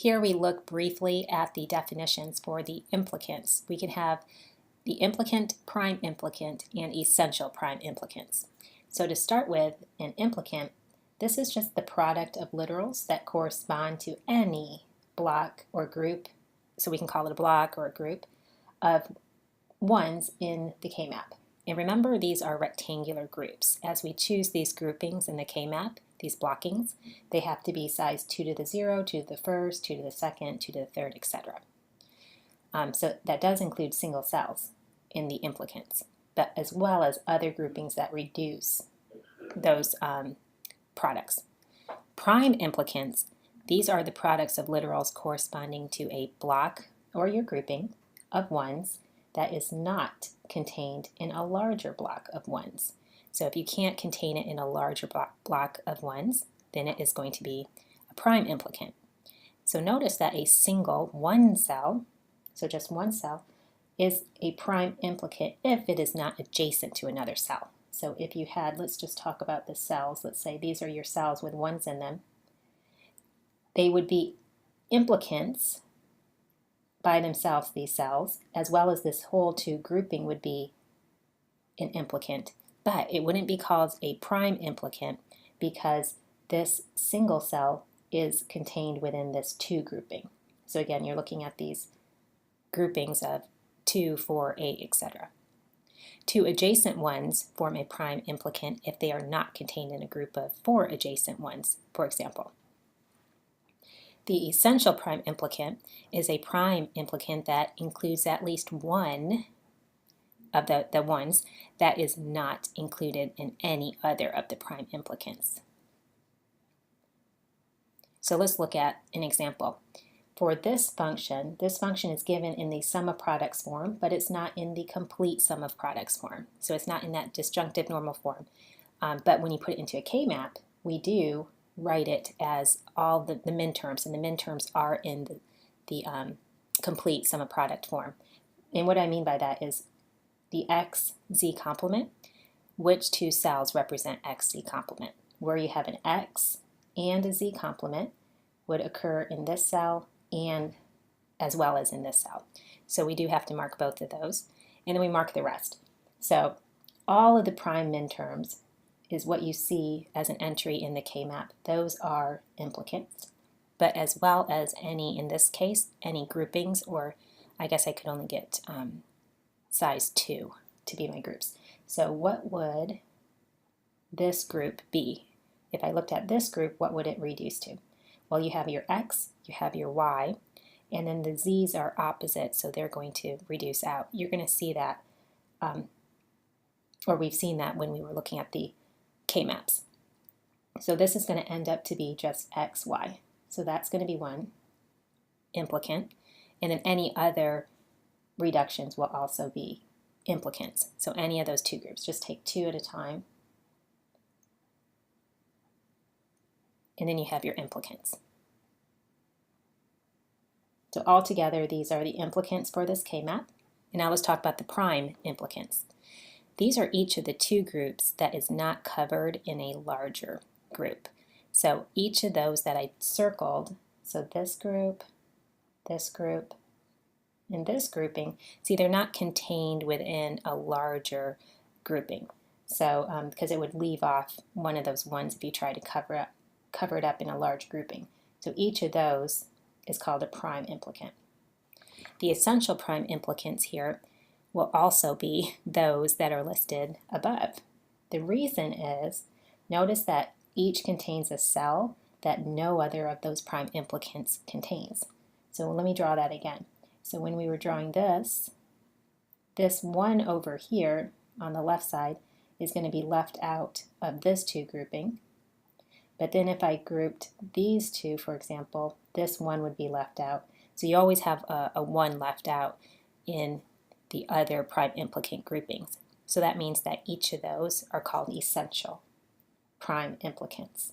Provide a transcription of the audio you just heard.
Here we look briefly at the definitions for the implicants. We can have the implicant, prime implicant, and essential prime implicants. So to start with, an implicant, this is just the product of literals that correspond to any block or group, so we can call it a block or a group, of ones in the KMap. And remember, these are rectangular groups. As we choose these groupings in the KMap, these blockings, they have to be size 2 to the 0, 2 to the first, 2 to the second, 2 to the third, etc. So that does include single cells in the implicants, but as well as other groupings that reduce those products. Prime implicants, these are the products of literals corresponding to a block or your grouping of ones that is not contained in a larger block of ones. So if you can't contain it in a larger block of ones, then it is going to be a prime implicant. So notice that a single one cell, so just one cell, is a prime implicant if it is not adjacent to another cell. So if you had, let's just talk about the cells, let's say these are your cells with ones in them, they would be implicants by themselves, these cells, as well as this whole 2 grouping would be an implicant, but it wouldn't be called a prime implicant because this single cell is contained within this 2 grouping. So again, you're looking at these groupings of 2, 4, 8, etc. 2 adjacent ones form a prime implicant if they are not contained in a group of 4 adjacent ones, for example. The essential prime implicant is a prime implicant that includes at least one of the ones that is not included in any other of the prime implicants. So let's look at an example. For this function is given in the sum of products form, but it's not in the complete sum of products form. So it's not in that disjunctive normal form. But when you put it into a KMap, we do write it as all the minterms, and the minterms are in the complete sum of product form. And what I mean by that is the XZ complement, which 2 cells represent XZ complement. Where you have an X and a Z complement would occur in this cell and as well as in this cell. So we do have to mark both of those, and then we mark the rest. So all of the prime minterms is what you see as an entry in the KMap. Those are implicants, but as well as any, in this case, any groupings, or I guess I could only get size 2 to be my groups. So what would this group be? If I looked at this group, what would it reduce to? Well, you have your X, you have your Y, and then the Z's are opposite, so they're going to reduce out. You're going to see that, or we've seen that when we were looking at the KMaps. So this is going to end up to be just X, Y. So that's going to be one implicant, and then any other reductions will also be implicants. So any of those 2 groups, just take 2 at a time, and then you have your implicants. So altogether, these are the implicants for this KMap. And now let's talk about the prime implicants. These are each of the 2 groups that is not covered in a larger group. So each of those that I circled, so this group, and this grouping, see, they're not contained within a larger grouping. So because it would leave off one of those ones if you try to cover it up in a large grouping. So each of those is called a prime implicant. The essential prime implicants here will also be those that are listed above. The reason is, notice that each contains a cell that no other of those prime implicants contains. So let me draw that again. So when we were drawing this one over here on the left side is going to be left out of this 2 grouping. But then if I grouped these 2, for example, this one would be left out. So you always have a 1 left out in the other prime implicant groupings. So that means that each of those are called essential prime implicants.